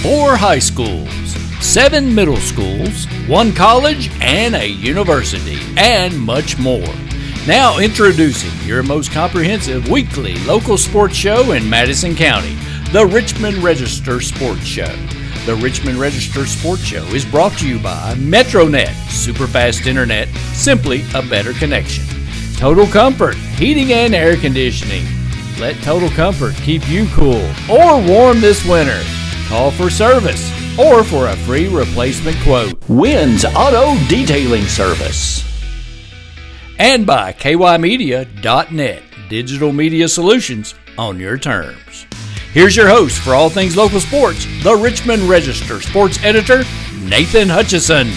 4 high schools, 7 middle schools, 1 college, and a university, and much more. Now introducing your most comprehensive weekly local sports show in Madison County, the Richmond Register Sports Show. The Richmond Register Sports Show is brought to you by MetroNet, superfast internet, simply a better connection. Total Comfort, heating and air conditioning. Let Total Comfort keep you cool or warm this winter. Call for service or for a free replacement quote. Wynn's Auto Detailing Service. And by kymedia.net, digital media solutions on your terms. Here's your host for all things local sports, the Richmond Register sports editor, Nathan Hutchison.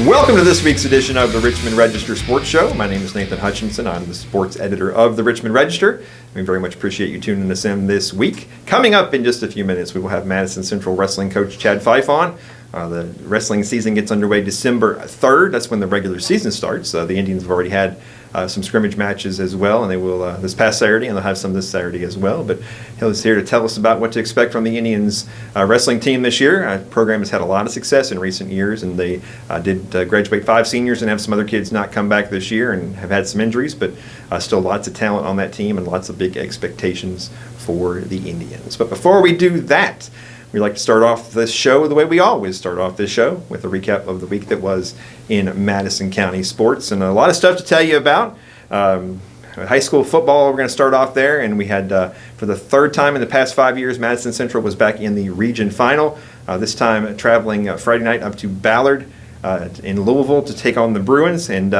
Welcome to this week's edition of the Richmond Register Sports Show. My name is Nathan Hutchinson. I'm the sports editor of the Richmond Register. We very much appreciate you tuning us in this week. Coming up in just a few minutes, we will have Madison Central wrestling coach Chad Fyffe on. The wrestling season gets underway December 3rd. That's when the regular season starts. The Indians have already had some scrimmage matches as well, and they will this past Saturday, and they'll have some this Saturday as well. But he's here to tell us about what to expect from the Indians wrestling team this year. The program has had a lot of success in recent years, and they did graduate 5 seniors and have some other kids not come back this year and have had some injuries, but still lots of talent on that team and lots of big expectations for the Indians. But before we do that, we like to start off this show the way we always start off this show, with a recap of the week that was in Madison County sports, and a lot of stuff to tell you about. High school football, we're going to start off there, and we had, for the 3rd time in the past 5 years, Madison Central was back in the region final, this time traveling Friday night up to Ballard in Louisville to take on the Bruins, and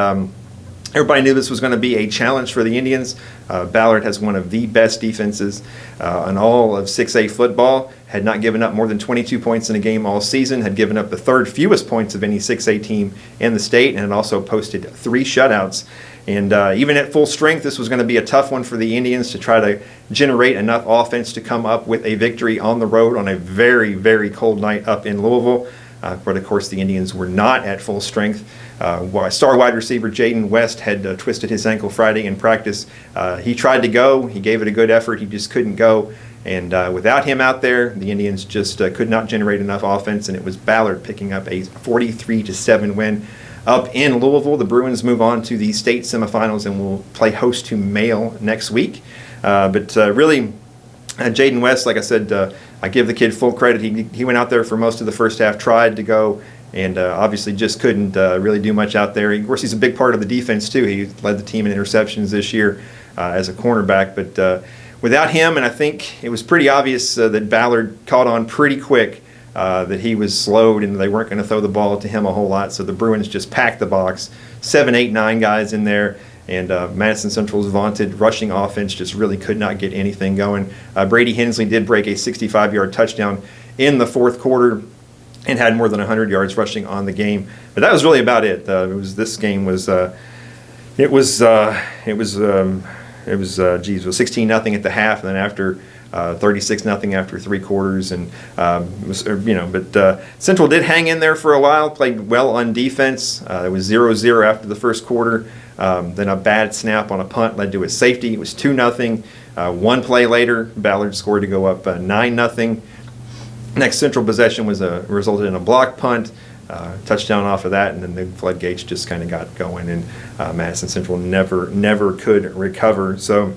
everybody knew this was going to be a challenge for the Indians. Ballard has one of the best defenses in all of 6A football, had not given up more than 22 points in a game all season, had given up the 3rd fewest points of any 6A team in the state, and had also posted 3 shutouts. And even at full strength, this was going to be a tough one for the Indians to try to generate enough offense to come up with a victory on the road on a very, very cold night up in Louisville. But of course, the Indians were not at full strength. Star wide receiver Jaden West had twisted his ankle Friday in practice. He tried to go. He gave it a good effort. He just couldn't go. And without him out there, the Indians just could not generate enough offense, and it was Ballard picking up a 43-7 win up in Louisville. The Bruins move on to the state semifinals and will play host to Mail next week. But really, Jaden West, like I said, I give the kid full credit. He went out there for most of the first half, tried to go, and obviously just couldn't really do much out there. Of course, he's a big part of the defense, too. He led the team in interceptions this year as a cornerback. But without him, and I think it was pretty obvious that Ballard caught on pretty quick that he was slowed and they weren't going to throw the ball to him a whole lot. So the Bruins just packed the box, 7, 8, 9 guys in there. And Madison Central's vaunted rushing offense just really could not get anything going. Brady Hensley did break a 65-yard touchdown in the 4th quarter and had more than 100 yards rushing on the game. But that was really about it. This game was 16-0 at the half, and then after 36-0 after 3 quarters, and but Central did hang in there for a while, played well on defense. It was 0-0 after the 1st quarter. Then a bad snap on a punt led to a safety. It was 2-0. 1 play later, Ballard scored to go up 9-0. Next Central possession resulted in a block punt, touchdown off of that, and then the floodgates just kind of got going, and Madison Central never could recover. So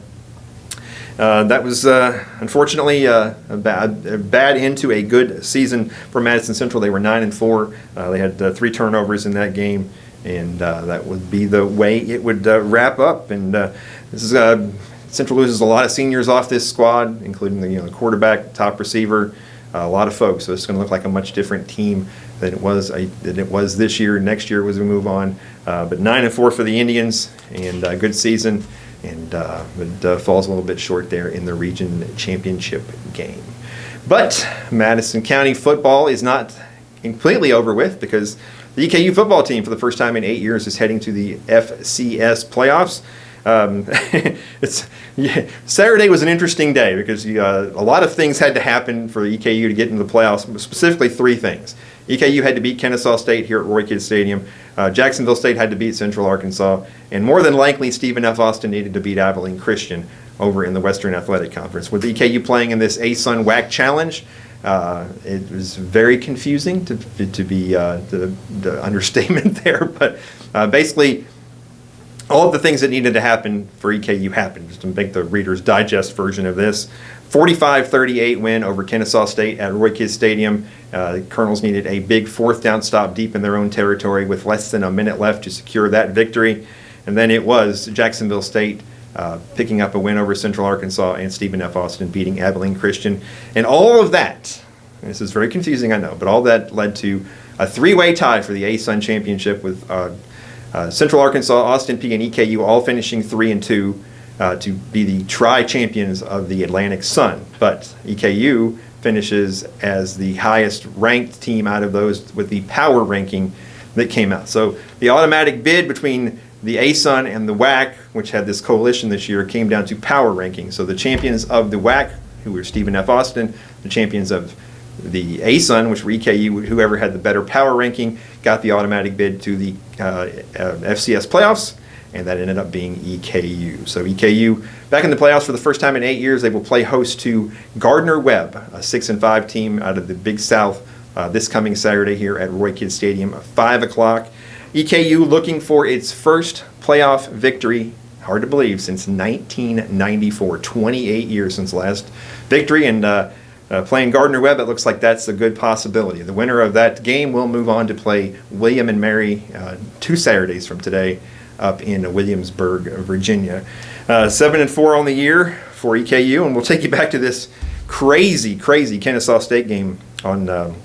that was unfortunately a bad end to a good season for Madison Central. They were 9-4. They had 3 turnovers in that game, and that would be the way it would wrap up. And this is Central loses a lot of seniors off this squad, including the quarterback, top receiver, a lot of folks. So it's going to look like a much different team than it was this year. Next year as we move on. But 9-4 for the Indians, and a good season. And but falls a little bit short there in the region championship game. But Madison County football is not completely over with, because the EKU football team, for the first time in 8 years, is heading to the FCS playoffs. Saturday was an interesting day because a lot of things had to happen for EKU to get into the playoffs, specifically 3 things. EKU had to beat Kennesaw State here at Roy Kidd Stadium. Jacksonville State had to beat Central Arkansas. And more than likely, Stephen F. Austin needed to beat Abilene Christian over in the Western Athletic Conference. With EKU playing in this ASUN WAC Challenge, It was very confusing to be the understatement there, but basically all of the things that needed to happen for EKU happened. Just to make the Reader's Digest version of this, 45-38 win over Kennesaw State at Roy Kidd Stadium. The Colonels needed a big fourth down stop deep in their own territory with less than a minute left to secure that victory. And then it was Jacksonville State picking up a win over Central Arkansas and Stephen F. Austin beating Abilene Christian. And all of that, this is very confusing, I know, but all that led to a three-way tie for the A-Sun Championship with Central Arkansas, Austin Peay, and EKU all finishing 3-2 to be the tri-champions of the Atlantic Sun. But EKU finishes as the highest ranked team out of those with the power ranking that came out. So the automatic bid between the A-Sun and the WAC, which had this coalition this year, came down to power ranking. So the champions of the WAC, who were Stephen F. Austin, the champions of the A-Sun, which were EKU, whoever had the better power ranking, got the automatic bid to the FCS playoffs, and that ended up being EKU. So EKU back in the playoffs for the first time in 8 years. They will play host to Gardner-Webb, a 6-5 team out of the Big South, this coming Saturday here at Roy Kidd Stadium at 5 o'clock. EKU looking for its first playoff victory, hard to believe, since 1994, 28 years since last victory, and playing Gardner-Webb, it looks like that's a good possibility. The winner of that game will move on to play William and Mary 2 Saturdays from today up in Williamsburg, Virginia. 7-4 on the year for EKU, and we'll take you back to this crazy Kennesaw State game on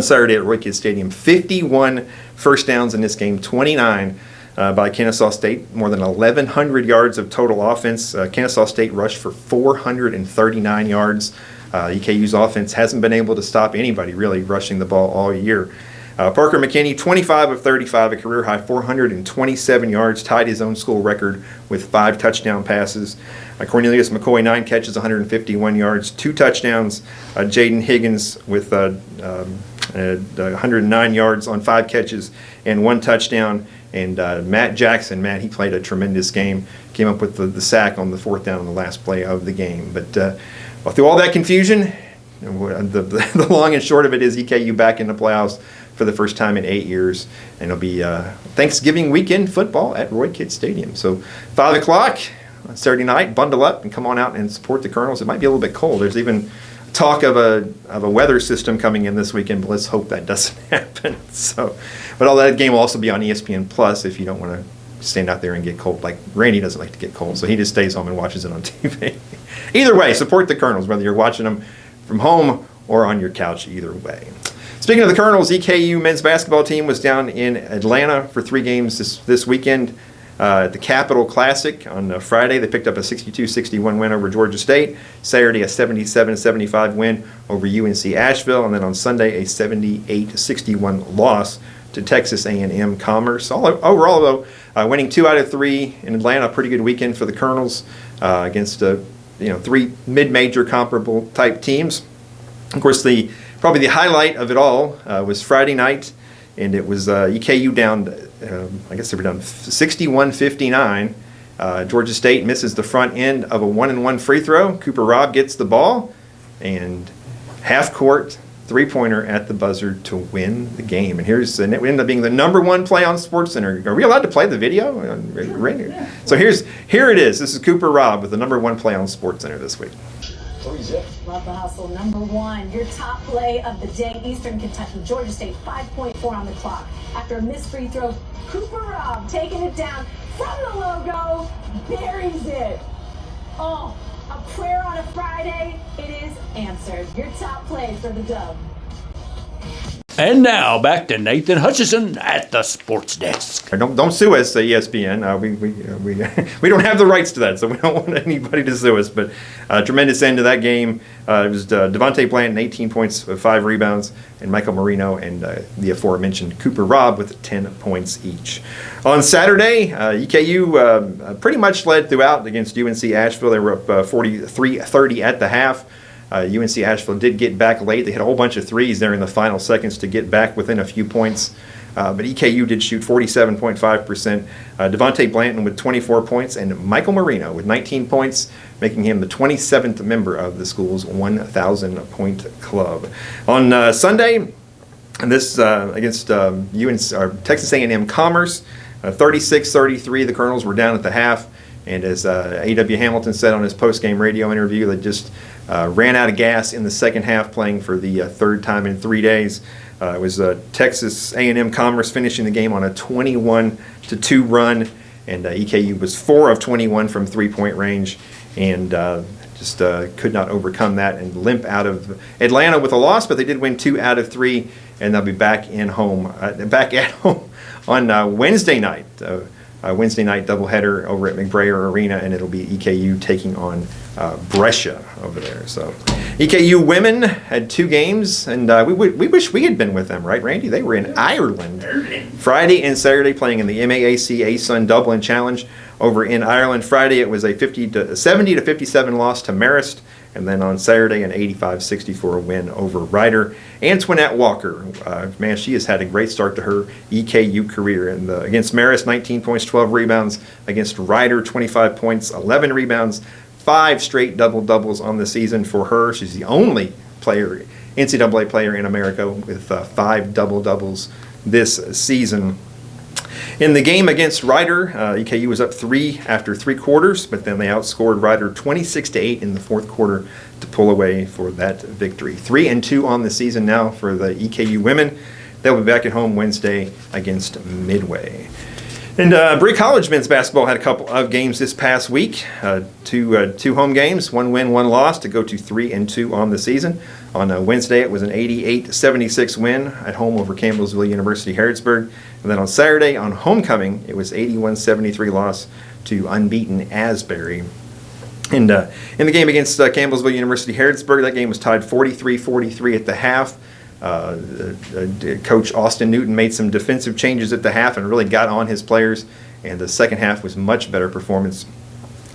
Saturday at Roy Kidd Stadium. 51 first downs in this game, 29 by Kennesaw State, more than 1,100 yards of total offense. Kennesaw State rushed for 439 yards. EKU's offense hasn't been able to stop anybody really rushing the ball all year. Parker McKinney, 25 of 35, a career high 427 yards, tied his own school record with 5 touchdown passes. Cornelius McCoy, 9 catches, 151 yards, 2 touchdowns. Jaden Higgins with 109 yards on 5 catches and 1 touchdown. And Matt Jackson, he played a tremendous game, came up with the sack on the 4th down on the last play of the game. But through all that confusion, the long and short of it is EKU back in the playoffs for the first time in 8 years, and it'll be Thanksgiving weekend football at Roy Kidd Stadium. So 5 o'clock on Saturday night, bundle up and come on out and support the Colonels. It might be a little bit cold. There's even talk of a weather system coming in this weekend, but let's hope that doesn't happen. So, but all that game will also be on ESPN Plus if you don't want to stand out there and get cold. Like Randy doesn't like to get cold, so he just stays home and watches it on TV. Either way, support the Colonels, whether you're watching them from home or on your couch, either way. Speaking of the Colonels, EKU men's basketball team was down in Atlanta for 3 games this weekend. At the Capital Classic on Friday, they picked up a 62-61 win over Georgia State. Saturday, a 77-75 win over UNC Asheville. And then on Sunday, a 78-61 loss to Texas A&M Commerce. Overall, though, winning 2 out of 3 in Atlanta, a pretty good weekend for the Colonels against 3 mid-major comparable type teams. Of course, probably the highlight of it all was Friday night, and it was EKU down, I guess they were down 61-59. Georgia State misses the front end of a 1-and-1 free throw. Cooper Robb gets the ball, and half-court three-pointer at the buzzer to win the game. And it ended up being the #1 play on SportsCenter. Are we allowed to play the video? Yeah. So here it is. This is Cooper Robb with the #1 play on SportsCenter this week. Love the hustle. #1, your top play of the day, Eastern Kentucky, Georgia State, 5.4 on the clock. After a missed free throw, Cooper Robb taking it down from the logo, buries it. Oh, a prayer on a Friday, it is answered. Your top play for the dub. And now back to Nathan Hutchison at the sports desk. Don't sue us, ESPN. We don't have the rights to that, so we don't want anybody to sue us. But tremendous end to that game. It was Devontae Blanton, 18 points, 5 rebounds, and Michael Marino and the aforementioned Cooper Robb with 10 points each. On Saturday, EKU pretty much led throughout against UNC Asheville. They were up 43-30 at the half. UNC Asheville did get back late. They hit a whole bunch of threes there in the final seconds to get back within a few points but EKU did shoot 47.5%. Devontae Blanton with 24 points, and Michael Marino with 19 points, making him the 27th member of the school's 1,000-point club. On Sunday, and this against Texas A&M Commerce, 36-33. The Colonels were down at the half, and as A.W. Hamilton said on his post-game radio interview, they just ran out of gas in the second half, playing for the third time in 3 days. It was Texas A&M Commerce finishing the game on a 21-2 run, and EKU was 4 of 21 from three-point range, and just could not overcome that and limp out of Atlanta with a loss. But they did win 2 out of 3, and they'll be back at home on Wednesday night. Wednesday night doubleheader over at McBrayer Arena, and it'll be EKU taking on Brescia over there. So EKU women had 2 games, and we wish we had been with them, right, Randy? They were in Ireland Friday and Saturday, playing in the MAAC ASUN Dublin Challenge over in Ireland. Friday it was a 70-57 loss to Marist, and then on Saturday an 85-64 win over Ryder. Antoinette Walker, man, she has had a great start to her EKU career. And against Marist, 19 points, 12 rebounds. Against Ryder, 25 points, 11 rebounds. 5 straight double-doubles on the season for her. She's the only player, NCAA player in America with 5 double-doubles this season. In the game against Ryder, EKU was up 3 after 3 quarters, but then they outscored Ryder 26-8 in the fourth quarter to pull away for that victory. 3-2 on the season now for the EKU women. They'll be back at home Wednesday against Midway. And Bree College men's basketball had a couple of games this past week. Two home games, 1 win, 1 loss to go to 3-2 on the season. On Wednesday, it was an 88-76 win at home over Campbellsville University Harrodsburg. And then on Saturday, on homecoming, it was 81-73 loss to unbeaten Asbury. And in the game against Campbellsville University Harrodsburg, that game was tied 43-43 at the half. Coach Austin Newton made some defensive changes at the half and really got on his players. And the second half was much better performance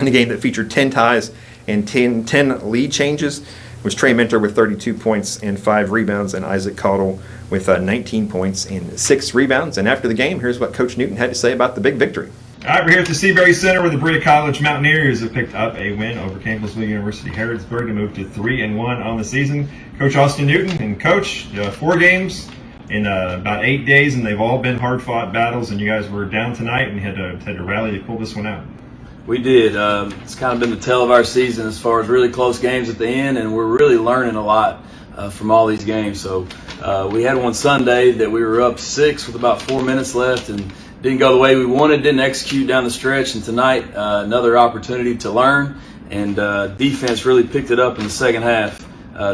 in a game that featured 10 ties and 10 lead changes. It was Trey Mentor with 32 points and 5 rebounds, and Isaac Caudle with 19 points and 6 rebounds. And after the game, here's what Coach Newton had to say about the big victory. All right, we're here at the Seabury Center where the Berea College Mountaineers have picked up a win over Campbellsville University Harrodsburg to move to 3-1 on the season. Coach Austin Newton, and Coach, 4 games in about 8 days, and they've all been hard-fought battles, and you guys were down tonight and had to rally to pull this one out. We did. It's kind of been the tale of our season as far as really close games at the end, and we're really learning a lot from all these games. So we had one Sunday that we were up 6 with about 4 minutes left and didn't go the way we wanted, didn't execute down the stretch. And tonight, another opportunity to learn, and defense really picked it up in the second half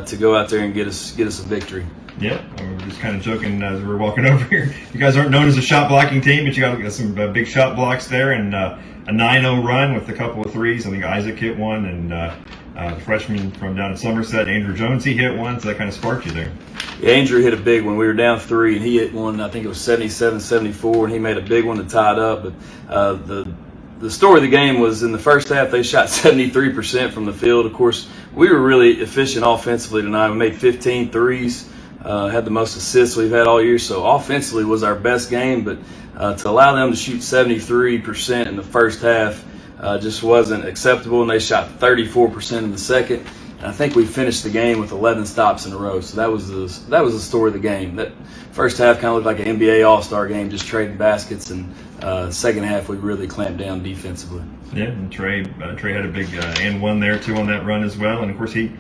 to go out there and get us a victory. Yeah, we were just kind of joking as we were walking over here. You guys aren't known as a shot blocking team, but you got some big shot blocks there, and a 9-0 run with a couple of threes. I think Isaac hit one, and the freshman from down in Somerset, Andrew Jones, he hit one, so that kind of sparked you there. Yeah, Andrew hit a big one. We were down 3, and he hit one, I think it was 77-74, and he made a big one to tie it up. But the story of the game was in the first half, they shot 73% from the field. Of course, we were really efficient offensively tonight. We made 15 threes. Had the most assists we've had all year, so offensively was our best game, but to allow them to shoot 73% in the first half just wasn't acceptable, and they shot 34% in the second. And I think we finished the game with 11 stops in a row, so that was the story of the game. That first half kind of looked like an NBA All-Star game, just trading baskets, and second half we really clamped down defensively. Yeah, and Trey had a big and one there too on that run as well, and of course he's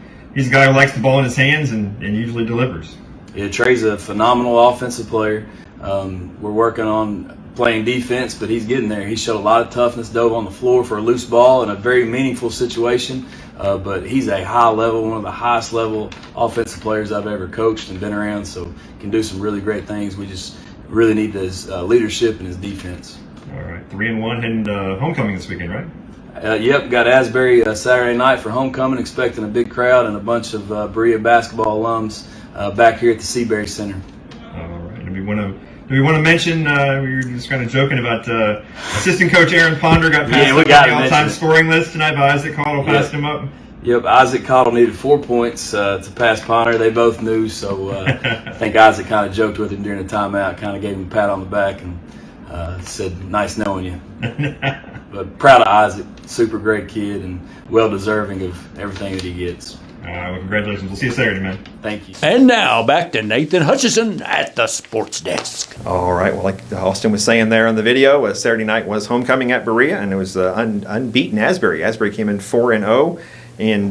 a guy who likes the ball in his hands and usually delivers. Yeah, Trey's a phenomenal offensive player. We're working on playing defense, but he's getting there. He showed a lot of toughness, dove on the floor for a loose ball in a very meaningful situation. But he's a high level, one of the highest level offensive players I've ever coached and been around, so can do some really great things. We just really need his leadership and his defense. All right, 3-1 heading to homecoming this weekend, right? Yep, got Asbury Saturday night for homecoming, expecting a big crowd and a bunch of Berea basketball alums back here at the Seabury Center. All right. Do we want to mention, we were just kind of joking about assistant coach Aaron Ponder got passed up on the all-time scoring list tonight by Isaac Caudle, passed him up. Yep, Isaac Cottle needed 4 points to pass Ponder. They both knew, so I think Isaac kind of joked with him during the timeout, kind of gave him a pat on the back and said, "Nice knowing you." But proud of Isaac, super great kid and well deserving of everything that he gets. Well, congratulations. We'll see you Saturday, man. Thank you. And now back to Nathan Hutchison at the sports desk. All right. Well, like Austin was saying there on the video, Saturday night was homecoming at Berea, and it was unbeaten Asbury. Asbury came in 4-0, and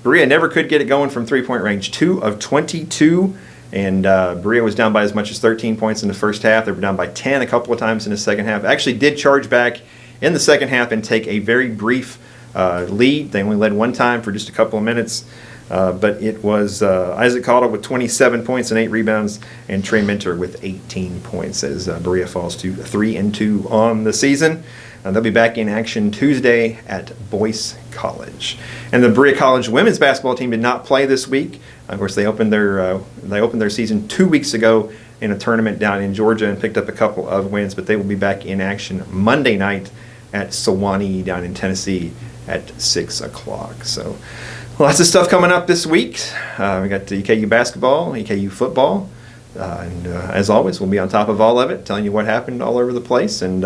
Berea never could get it going from three-point range. 2 of 22, and Berea was down by as much as 13 points in the first half. They were down by 10 a couple of times in the second half. Actually did charge back in the second half and take a very brief lead. They only led one time for just a couple of minutes, but it was Isaac Cottle with 27 points and 8 rebounds, and Trey Minter with 18 points as Berea falls to 3-2 on the season. They'll be back in action Tuesday at Boyce College. And the Berea College women's basketball team did not play this week. Of course, they opened their season 2 weeks ago in a tournament down in Georgia and picked up a couple of wins, but they will be back in action Monday night at Sewanee down in Tennessee at 6 o'clock. So lots of stuff coming up this week. We got the EKU basketball, EKU football, and as always, we'll be on top of all of it, telling you what happened all over the place. And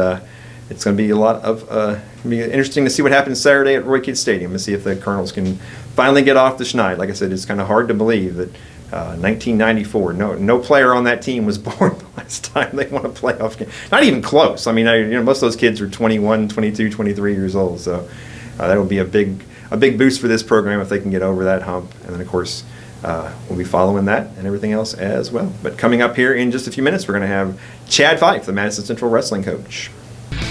it's going to be a lot of be interesting to see what happens Saturday at Roy Kidd Stadium and see if the Colonels can finally get off the schneid. Like I said, it's kind of hard to believe that 1994, no player on that team was born the last time they won a playoff game. Not even close. I mean, most of those kids are 21, 22, 23 years old. So that will be a big boost for this program if they can get over that hump. And then, of course, we'll be following that and everything else as well. But coming up here in just a few minutes, we're going to have Chad Fyffe, the Madison Central wrestling coach.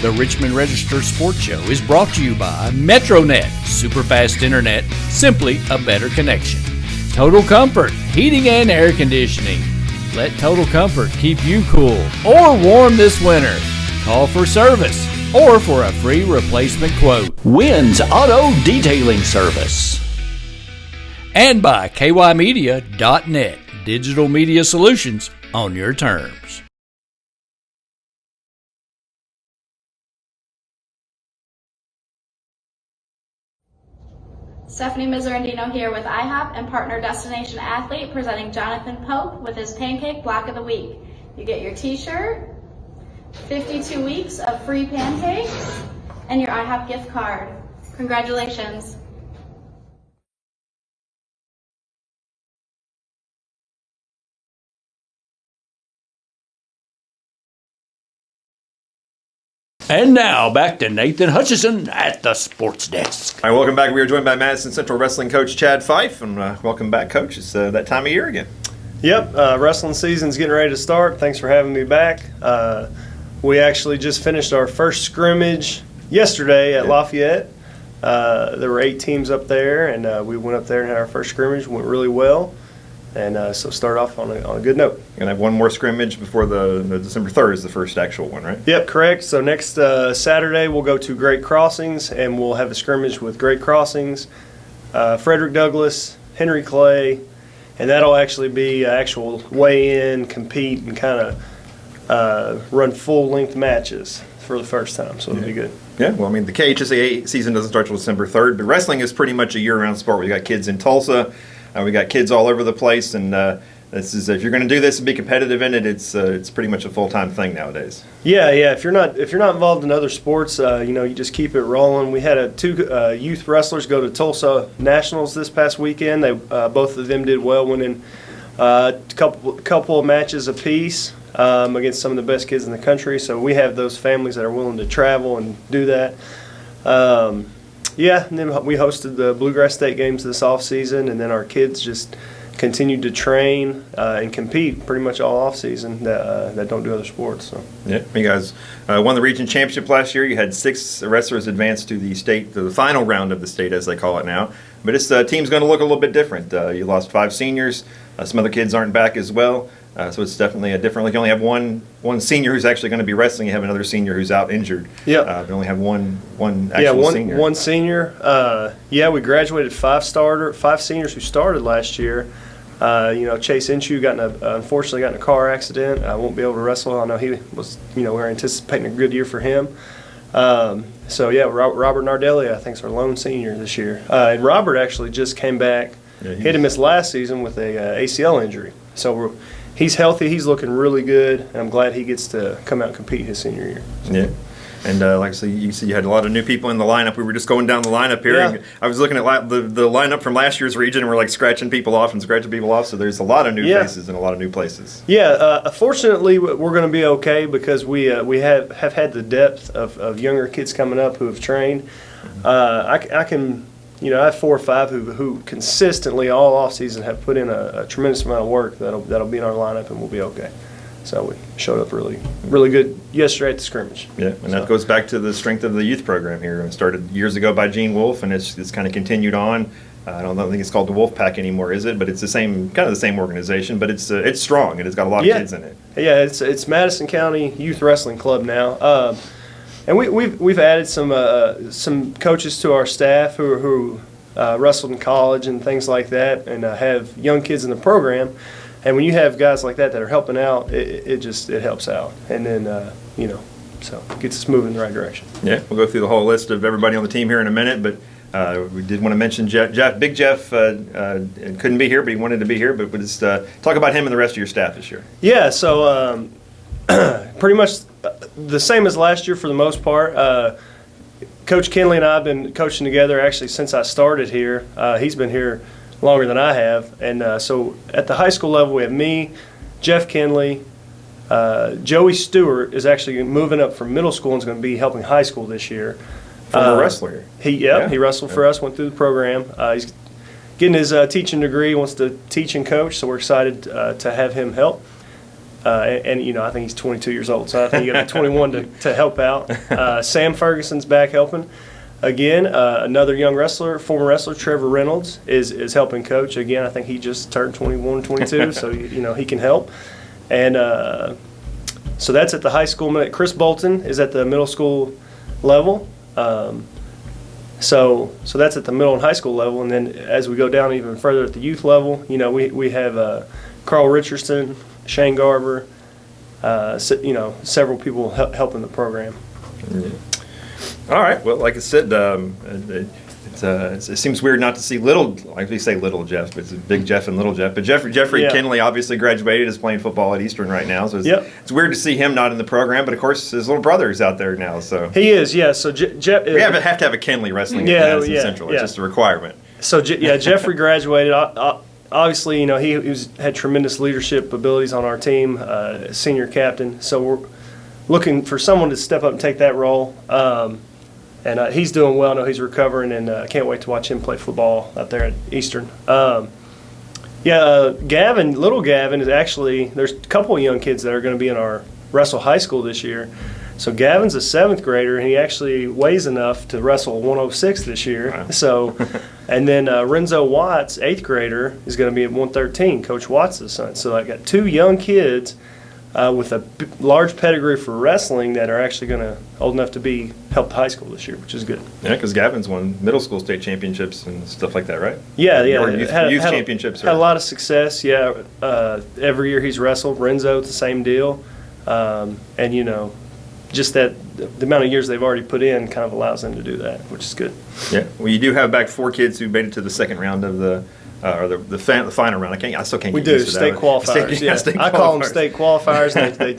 The Richmond Register Sports Show is brought to you by MetroNet, superfast internet, simply a better connection. Total Comfort, heating and air conditioning. Let Total Comfort keep you cool or warm this winter. Call for service or for a free replacement quote. Wynn's Auto Detailing Service. And by kymedia.net, digital media solutions on your terms. Stephanie Miserandino here with IHOP and Partner Destination Athlete, presenting Jonathan Pope with his Pancake Block of the Week. You get your t-shirt, 52 weeks of free pancakes, and your IHOP gift card. Congratulations. And now, back to Nathan Hutchison at the sports desk. All right, welcome back. We are joined by Madison Central Wrestling coach Chad Fyffe, and welcome back, Coach. It's that time of year again. Yep, wrestling season's getting ready to start. Thanks for having me back. We actually just finished our first scrimmage yesterday at Lafayette. There were 8 teams up there, and we went up there and had our first scrimmage. Went really well, and so start off on a good note. You're going to have one more scrimmage before the December 3rd is the first actual one, right? Yep, correct. So next Saturday we'll go to Great Crossings, and we'll have a scrimmage with Great Crossings, Frederick Douglass, Henry Clay, and that'll actually be actual weigh-in, compete, and kind of run full-length matches for the first time, so it'll be good. Yeah, well, I mean, the KHSAA season doesn't start until December 3rd, but wrestling is pretty much a year-round sport. We got kids in Tulsa, we got kids all over the place, and this is if you're going to do this and be competitive in it, it's pretty much a full-time thing nowadays. Yeah. If you're not involved in other sports, you just keep it rolling. We had 2 youth wrestlers go to Tulsa Nationals this past weekend. They both of them did well, winning a couple of matches apiece against some of the best kids in the country. So we have those families that are willing to travel and do that. And then we hosted the Bluegrass State Games this off season, and then our kids just continued to train and compete pretty much all off season that don't do other sports. So. Yeah, you guys won the region championship last year. You had 6 wrestlers advance to the final round of the state, as they call it now. But this team's going to look a little bit different. You lost 5 seniors. Some other kids aren't back as well. So it's definitely a different look. You only have one senior who's actually going to be wrestling. You have another senior who's out injured. Yeah. You only have one actual senior. One senior. We graduated 5 seniors who started last year. Chase Inshu unfortunately got in a car accident. I won't be able to wrestle. I know he was, we were anticipating a good year for him. So, yeah, Robert Nardelli, I think, is our lone senior this year. And Robert actually just came back. He had to miss last season with a ACL injury. So he's healthy. He's looking really good, and I'm glad he gets to come out and compete his senior year. So. Yeah. And like I said, you see you had a lot of new people in the lineup. We were just going down the lineup here. Yeah. And I was looking at the lineup from last year's region, and we're like scratching people off. So there's a lot of new faces and a lot of new places. Yeah, fortunately, we're going to be okay because we have had the depth of younger kids coming up who have trained. I can, I have 4 or 5 who consistently all off season have put in a tremendous amount of work that'll be in our lineup, and we'll be okay. So we showed up really, really good yesterday at the scrimmage. Yeah, and that goes back to the strength of the youth program here. It started years ago by Gene Wolfe, and it's kind of continued on. I don't think it's called the Wolf Pack anymore, is it? But it's the same organization, but it's strong and it's got a lot of kids in it. Yeah, it's Madison County Youth Wrestling Club now, and we've added some coaches to our staff who wrestled in college and things like that, and have young kids in the program. And when you have guys like that are helping out, it helps out. And then, so it gets us moving in the right direction. Yeah, we'll go through the whole list of everybody on the team here in a minute, but we did want to mention Big Jeff couldn't be here, but he wanted to be here. But we'll just talk about him and the rest of your staff this year. Yeah, so pretty much the same as last year for the most part. Coach Kinley and I have been coaching together actually since I started here. He's been here longer than I have, and so at the high school level we have me, Jeff Kinley, Joey Stewart is actually moving up from middle school and is going to be helping high school this year. Former wrestler. He wrestled for us, went through the program. He's getting his teaching degree, wants to teach and coach, so we're excited to have him help. And I think he's 22 years old, so I think you got to be 21 to help out. Sam Ferguson's back helping. Again, another young wrestler, former wrestler, Trevor Reynolds, is helping coach. Again, I think he just turned 21, 22, so he can help. And so that's at the high school. Chris Bolton is at the middle school level. So that's at the middle and high school level. And then as we go down even further at the youth level, we have Carl Richardson, Shane Garber, several people helping the program. Yeah. All right. Well, like I said, it seems weird not to see like we say little Jeff, but it's Big Jeff and Little Jeff. But Jeffrey Kinley obviously graduated, is playing football at Eastern right now. So it's weird to see him not in the program. But of course, his little brother is out there now. So he is, yeah. So Jeff, we have to have a Kinley wrestling at Madison Central. It's just a requirement. So Jeffrey graduated. Obviously, he had tremendous leadership abilities on our team, senior captain. So we're looking for someone to step up and take that role. And he's doing well. I know he's recovering, and I can't wait to watch him play football out there at Eastern. Little Gavin is actually, there's a couple of young kids that are going to be in our wrestle high school this year. So Gavin's a 7th grader, and he actually weighs enough to wrestle 106 this year. Wow. So, and then Renzo Watts, 8th grader, is going to be at 113, Coach Watts' son. So I got 2 young kids with a large pedigree for wrestling that are actually going to old enough to help the high school this year, which is good. Yeah, because Gavin's won middle school state championships and stuff like that, right? Yeah. Or youth championships. Had a lot of success, yeah. Every year he's wrestled. Renzo, it's the same deal. And, just that the amount of years they've already put in kind of allows them to do that, which is good. Yeah. Well, you do have back 4 kids who made it to the second round of the final round. I still can't get used to that. State qualifiers. State qualifiers. I call them state qualifiers. they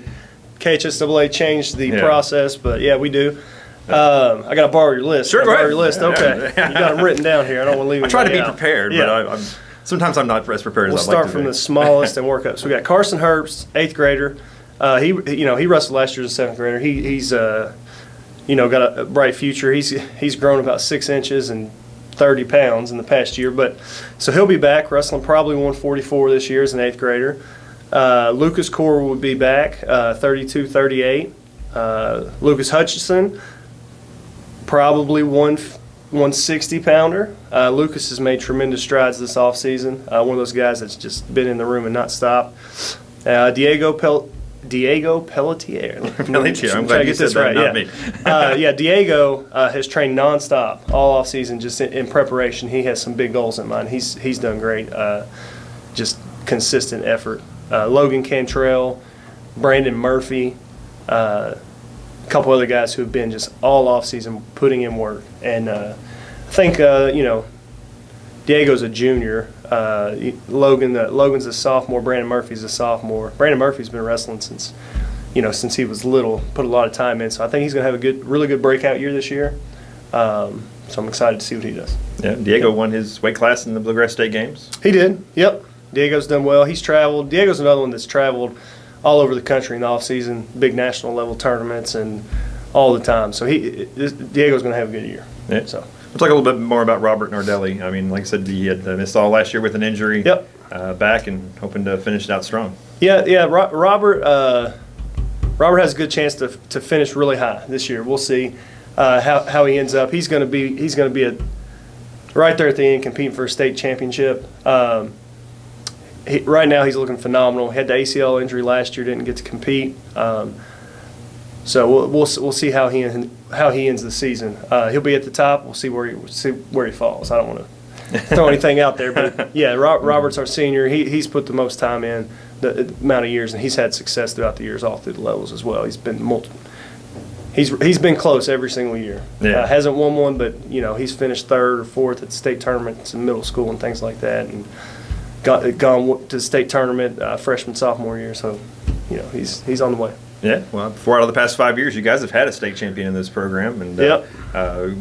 KHSAA changed the process, but yeah, we do. I got to borrow your list. Sure, borrow your list. Okay, you got them written down here. I don't want to leave them. I try to be prepared, but sometimes I'm not as prepared as I'd like to be. We'll start from the smallest and work up. So we got Carson Herbst, 8th grader. He wrestled last year as a 7th grader. He's got a bright future. He's grown about 6 inches and 30 pounds in the past year. But so he'll be back wrestling probably 144 this year as an 8th grader. Lucas Core would be back 32, 38. Lucas Hutchison probably 160 pounder. Lucas has made tremendous strides this offseason. One of those guys that's just been in the room and not stopped. Diego Pelletier. I'm glad you said that, not me. Diego has trained nonstop all off season, just in preparation. He has some big goals in mind. He's done great. Just consistent effort. Logan Cantrell, Brandon Murphy, couple other guys who have been just all off season putting in work. And I think Diego's a junior. Logan's a sophomore. Brandon Murphy's a sophomore. Brandon Murphy's been wrestling since he was little. Put a lot of time in, so I think he's going to have a really good breakout year this year. So I'm excited to see what he does. Yeah, Diego won his weight class in the Bluegrass State Games. He did. Yep. Diego's done well. He's traveled. Diego's another one that's traveled all over the country in the off season, big national level tournaments and all the time. So Diego's going to have a good year. Yeah. So. We'll talk a little bit more about Robert Nardelli. I mean, like I said, he had missed all last year with an injury. Yep. Back and hoping to finish it out strong. Yeah. Robert has a good chance to finish really high this year. We'll see how he ends up. He's going to be right there at the end competing for a state championship. Right now he's looking phenomenal. Had the ACL injury last year, didn't get to compete. So we'll see how he ends the season. He'll be at the top. We'll see where he falls. I don't want to throw anything out there, but yeah, Robert's our senior. He's put the most time in, the amount of years, and he's had success throughout the years, all through the levels as well. He's been He's been close every single year. Yeah. Hasn't won one, but he's finished third or fourth at state tournaments in middle school and things like that, and gone to the state tournament freshman sophomore year. So he's on the way. Yeah, well, 4 out of the past 5 years, you guys have had a state champion in this program, and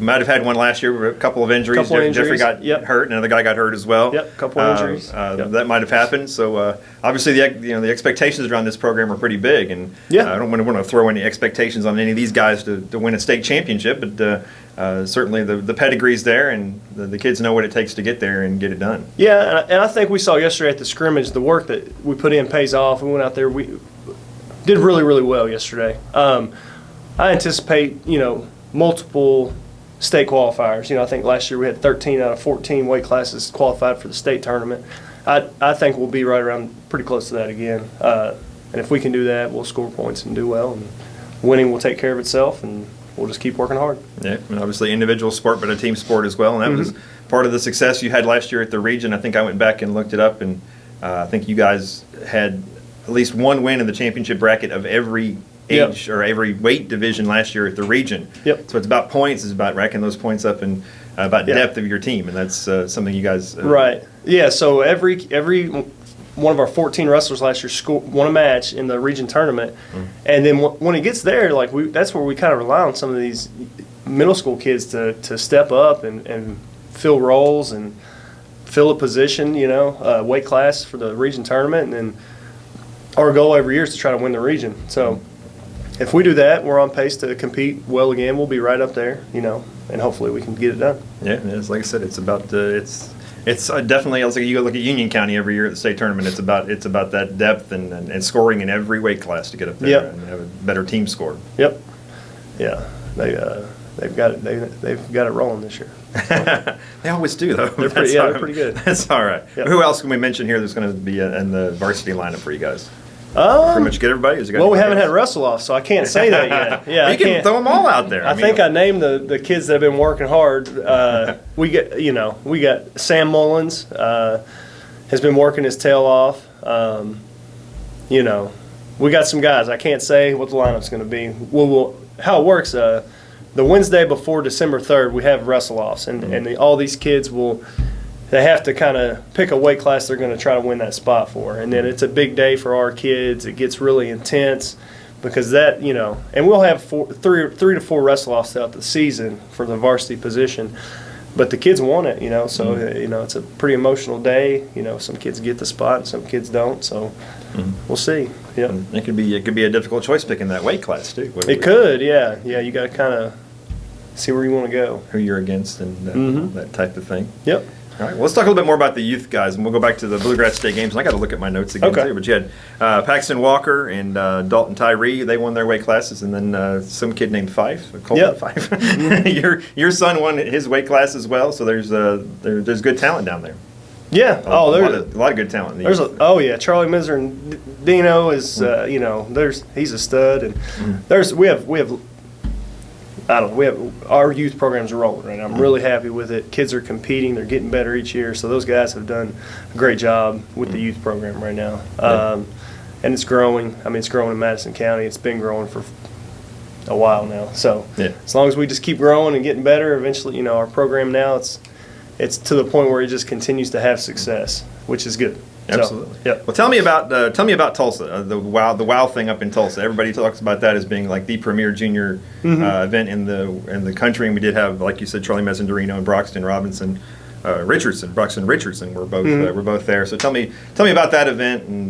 might have had one last year with a couple of injuries. Jeffrey got hurt, and another guy got hurt as well. Yep, couple of injuries. That might have happened. So obviously, the expectations around this program are pretty big, and I don't want to throw any expectations on any of these guys to win a state championship, but certainly the pedigree's there, and the kids know what it takes to get there and get it done. Yeah, and I think we saw yesterday at the scrimmage the work that we put in pays off. We went out there, we did really, really well yesterday. I anticipate, multiple state qualifiers. I think last year we had 13 out of 14 weight classes qualified for the state tournament. I think we'll be right around pretty close to that again. And if we can do that, we'll score points and do well. And winning will take care of itself, and we'll just keep working hard. Yeah, and obviously individual sport, but a team sport as well. And that was part of the success you had last year at the region. I think I went back and looked it up, and I think you guys had at least one win in the championship bracket of every age or every weight division last year at the region. Yep. So it's about points, it's about racking those points up, and about depth of your team, and that's something you guys. Right. Yeah. So every one of our 14 wrestlers last year won a match in the region tournament, and then when it gets there, that's where we kind of rely on some of these middle school kids to step up and fill roles and fill a position, weight class for the region tournament, and then our goal every year is to try to win the region. So if we do that, we're on pace to compete well again. We'll be right up there, and hopefully we can get it done. Yeah, and it's like I said, it's about it's definitely. It's like you go look at Union County every year at the state tournament. It's about that depth and scoring in every weight class to get up there and have a better team score. Yep. Yeah, they've got it rolling this year. They always do, though. They're pretty good. That's all right. Yep. Who else can we mention here that's going to be in the varsity lineup for you guys? Pretty much get everybody. Well, we haven't had wrestle off, so I can't say that yet. Yeah, you can throw them all out there. I think I named the kids that have been working hard. We got Sam Mullins has been working his tail off. We got some guys. I can't say what the lineup's going to be. How it works. The Wednesday before December 3rd, we have wrestle-offs, and all these kids they have to kind of pick a weight class they're going to try to win that spot for. And then it's a big day for our kids. It gets really intense because and we'll have three to four wrestle-offs throughout the season for the varsity position. But the kids want it, so, it's a pretty emotional day. Some kids get the spot and some kids don't, so we'll see. Yeah. It could be a difficult choice picking that weight class, too. It could, yeah. Yeah, you got to kind of see where you want to go. Who you're against and that type of thing. Yep. All right, well, let's talk a little bit more about the youth guys, and we'll go back to the Bluegrass State Games. And I got to look at my notes again, too. But you had Paxton Walker and Dalton Tyree. They won their weight classes, and then some kid named Fyffe, Fyffe. Your son won his weight class as well, so there's good talent down there. Yeah. There's a lot of good talent. Charlie Miser and Dino is, he's a stud, and we have our youth programs are rolling right now. I'm really happy with it. Kids are competing. They're getting better each year. So those guys have done a great job with the youth program right now. And it's growing. It's growing in Madison County. It's been growing for, a while now. So Yeah. as long as we just keep growing and getting better, eventually, you know, our program now it's to the point where it just continues to have success, which is good. Absolutely. So, yep. Well, tell me about Tulsa. The wow thing up in Tulsa. Everybody talks about that as being like the premier junior event in the country. And we did have, like you said, Charlie Mezzandorino and Broxton Richardson were both there. So tell me about that event, and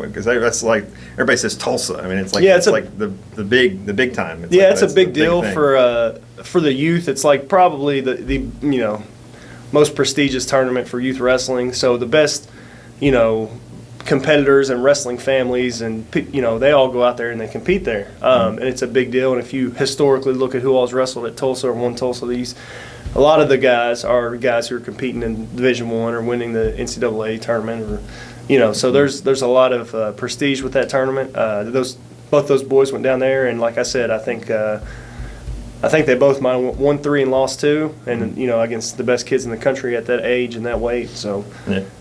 because that's like everybody says Tulsa. I mean, it's like it's like the big time. It's a big deal for the youth. It's like probably the you know, most prestigious tournament for youth wrestling. So the best, you know, competitors and wrestling families, and you know, they all go out there and they compete there, and it's a big deal. And if you historically look at who all's wrestled at Tulsa or won Tulsa, a lot of the guys are guys who are competing in Division I or winning the NCAA tournament, or you know, so there's a lot of prestige with that tournament. Both those boys went down there, and like I said, I think they both might have won 3 and lost 2, and you know, against the best kids in the country at that age and that weight. So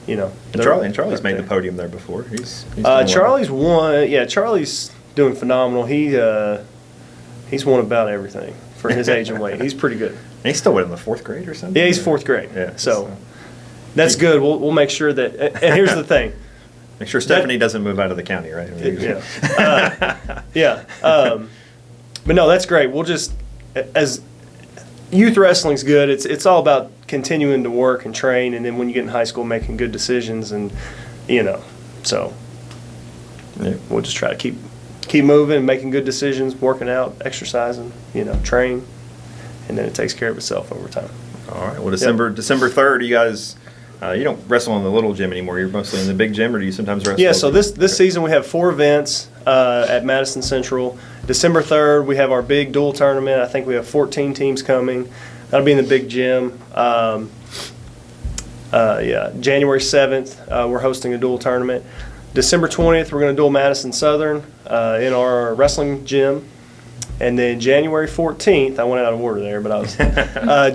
you know, and Charlie's made the podium there before. He's Charlie's won. Yeah, Charlie's doing phenomenal. He's won about everything for his age and weight. He's pretty good. And he's still in the 4th grade or something. Yeah, he's 4th grade. Yeah, so that's good. We'll make sure that. And here's the thing. Make sure Stephanie doesn't move out of the county, right? But no, that's great. We'll just, as youth wrestling's good. It's all about continuing to work and train, and then when you get in high school, making good decisions, and you know, so we'll just try to keep moving, making good decisions, working out, exercising, you know, train, and then it takes care of itself over time. All right. Well, December 3rd, you guys. You don't wrestle in the little gym anymore. You're mostly in the big gym, or do you sometimes wrestle? Yeah, so this season we have 4 events at Madison Central. December 3rd, we have our big dual tournament. I think we have 14 teams coming. That'll be in the big gym. January 7th, we're hosting a dual tournament. December 20th, we're going to dual Madison Southern in our wrestling gym. And then January 14th, I went out of order there, but I was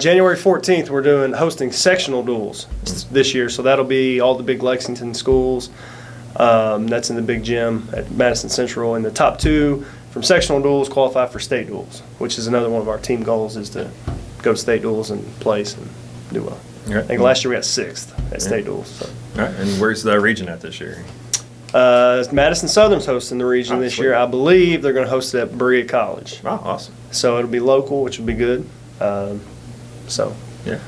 January 14th, we're hosting sectional duels this year. So that'll be all the big Lexington schools. That's in the big gym at Madison Central. And the top 2 from sectional duels qualify for state duels, which is another one of our team goals, is to go to state duels and place and do well. Right. I think last year we got 6th at state duels. So. All right. And where's the region at this year? Madison Southern's hosting the region this year. I believe they're going to host it at Berea College. Oh, awesome. So it'll be local, which will be good. Yeah,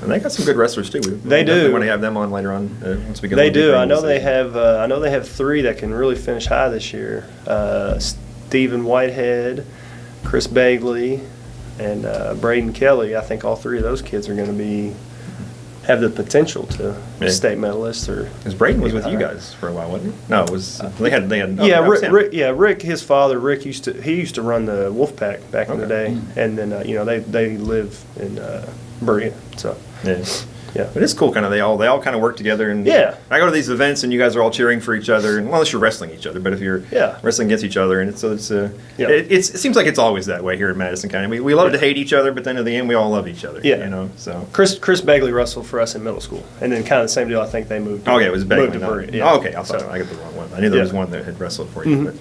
and they got some good wrestlers too. They do. We want to have them on later on once we get. They do. I know they have. I know they have 3 that can really finish high this year. Stephen Whitehead, Chris Bagley, and Braden Kelly. I think all 3 of those kids are going to have the potential to state medalists. Or because Braden was with you guys for a while, wasn't he? No, it was they had. Rick, his father Rick used to run the Wolfpack back in the day, and then they live in Berea. So yeah, but it's cool. Kind of they all kind of work together, and I go to these events, and you guys are all cheering for each other, and unless you're wrestling each other, but if you're wrestling against each other, and it seems like it's always that way here in Madison County. We love to hate each other, but then at the end we all love each other. Yeah, you know. So Chris Bagley wrestled for us in middle school, and then kind of the same deal. I think they moved. It was Bagley. Moved to Berea. Yeah. Oh, okay. I got the wrong one. I knew there was one that had wrestled for you,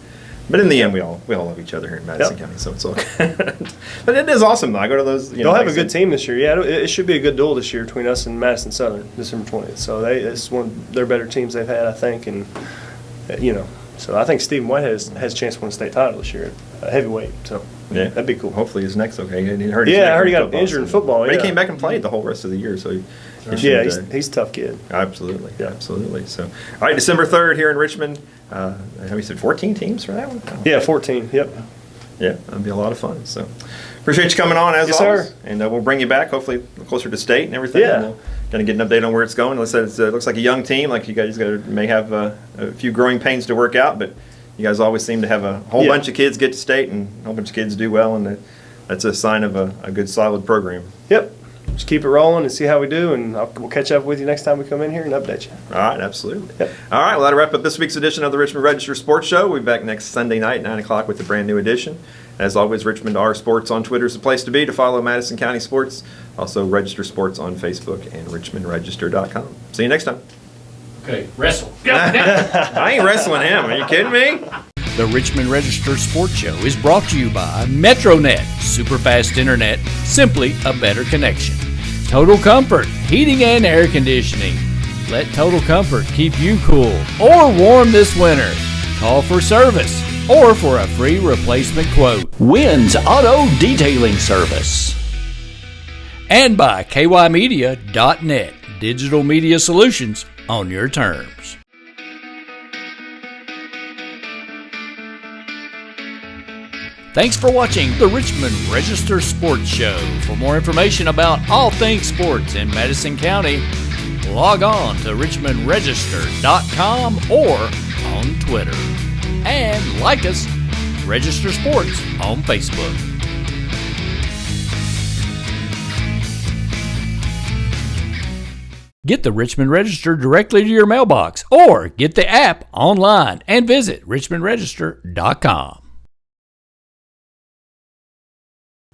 But in the end, we all love each other here in Madison County, so it's all good. But it is awesome, though. I go to those. They'll have a good team this year. Yeah, it should be a good duel this year between us and Madison Southern, December 20th. So it's one of their better teams they've had, I think, and so I think Stephen Whitehead has a chance to win a state title this year at heavyweight. So that'd be cool. Hopefully his neck's okay. I heard he got injured in football. But he came back and played the whole rest of the year, so. He's a tough kid. Absolutely, absolutely. So, all right, December 3rd here in Richmond. How you said 14 teams for that one? Yeah, 14. Yep. Yeah, that'd be a lot of fun. So, appreciate you coming on as always. Sir. And we'll bring you back, hopefully closer to state and everything. Yeah. And we'll kind of get an update on where it's going. Like I said, it looks like a young team. Like you guys may have a few growing pains to work out, but you guys always seem to have a whole bunch of kids get to state and a whole bunch of kids do well, and that's a sign of a good, solid program. Yep. Just keep it rolling and see how we do, and we'll catch up with you next time we come in here and update you. All right, absolutely. Yep. All right, well, that'll wrap up this week's edition of the Richmond Register Sports Show. We'll be back next Sunday night, 9 o'clock, with a brand new edition. As always, Richmond R Sports on Twitter is the place to be to follow Madison County sports. Also, Register Sports on Facebook and richmondregister.com. See you next time. Okay, wrestle. I ain't wrestling him. Are you kidding me? The Richmond Register Sports Show is brought to you by MetroNet, superfast internet, simply a better connection. Total Comfort, heating and air conditioning. Let Total Comfort keep you cool or warm this winter. Call for service or for a free replacement quote. Wynn's Auto Detailing Service. And by kymedia.net, digital media solutions on your terms. Thanks for watching the Richmond Register Sports Show. For more information about all things sports in Madison County, log on to richmondregister.com or on Twitter. And like us, Register Sports on Facebook. Get the Richmond Register directly to your mailbox or get the app online and visit richmondregister.com.